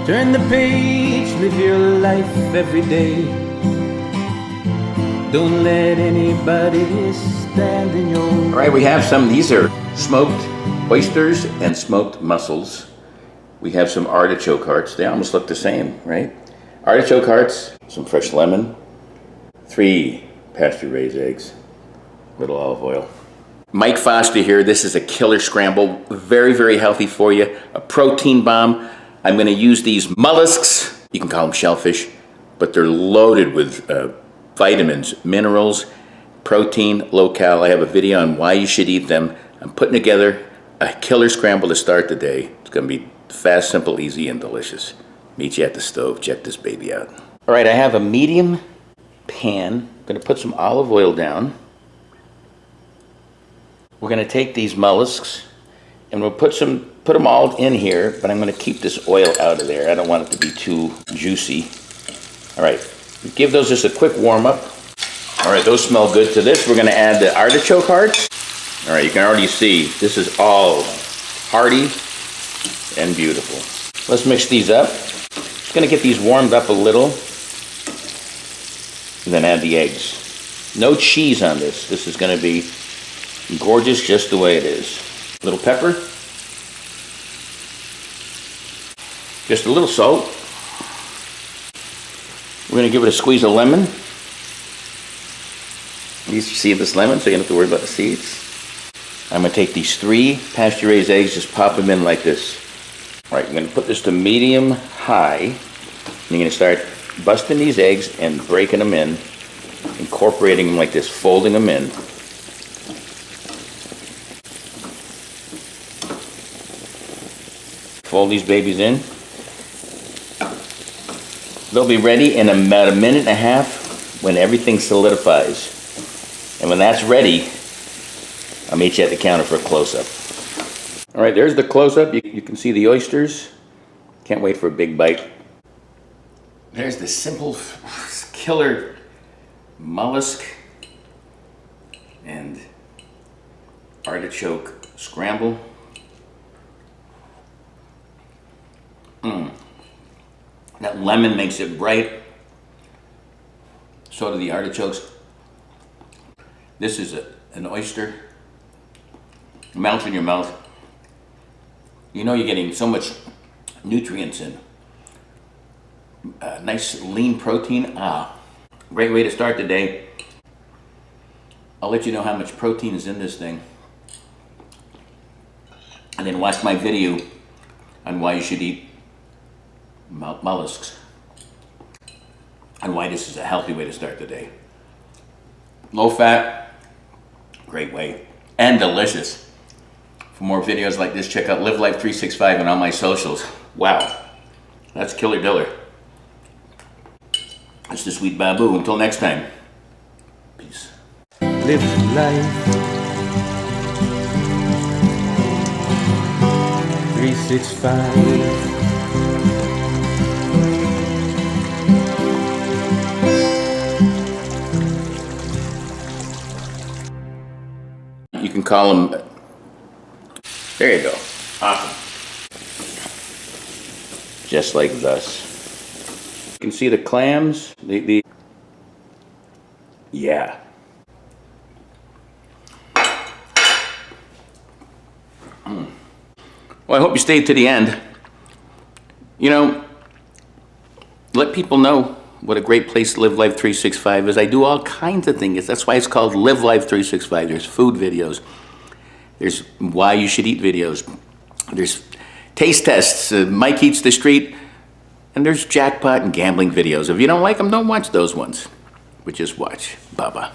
Turn the page, live your life every day. Don't let anybody stand in your way. All right, we have some, these are smoked oysters and smoked mussels. We have some artichoke hearts. They almost look the same, right? Artichoke hearts, some fresh lemon, 3 pasture-raised eggs, little olive oil. Mike Foster here. This is a killer scramble. Very, very healthy for you. A protein bomb. I'm going to use these mollusks. You can call them shellfish, but they're loaded with vitamins, minerals, protein, low-cal. I have a video on why you should eat them. I'm putting together a killer scramble to start the day. It's going to be fast, simple, easy, and delicious. Meet you at the stove. Check this baby out. All right, I have a medium pan. I'm going to put some olive oil down. We're going to take these mollusks and we'll put them all in here, but I'm going to keep this oil out of there. I don't want it to be too juicy. All right, give those just a quick warm up. All right, those smell good. To this, we're going to add the artichoke hearts. All right, you can already see this is all hearty and beautiful. Let's mix these up. Just going to get these warmed up a little and then add the eggs. No cheese on this. This is going to be gorgeous just the way it is. A little pepper. Just a little salt. We're going to give it a squeeze of lemon. You see this lemon, so you don't have to worry about the seeds. I'm going to take these 3 pasture-raised eggs, just pop them in like this. All right, I'm going to put this to medium high. And you're going to start busting these eggs and breaking them in, incorporating them like this, folding them in. Fold these babies in. They'll be ready in about a minute and a half when everything solidifies. And when that's ready, I'll meet you at the counter for a close-up. All right, there's the close-up. You can see the oysters. Can't wait for a big bite. There's the simple killer mollusk and artichoke scramble. That lemon makes it bright. So do the artichokes. This is an oyster. Melts in your mouth. You know you're getting so much nutrients in. Nice lean protein. Great way to start the day. I'll let you know how much protein is in this thing. And then watch my video on why you should eat mollusks and why this is a healthy way to start the day. Low fat, great way, and delicious. For more videos like this, check out Live Life 365 and on my socials. Wow, that's killer diller. It's the Sweet Babu. Until next time, peace. Live life 365. You can call them, there you go, awesome. Just like thus. You can see the clams, yeah. Well, I hope you stayed to the end. You know, let people know what a great place Live Life 365 is. I do all kinds of things. That's why it's called Live Life 365. There's food videos. There's why you should eat videos. There's taste tests. Mike Eats the Street. And there's jackpot and gambling videos. If you don't like them, don't watch those ones. But just watch. Baba.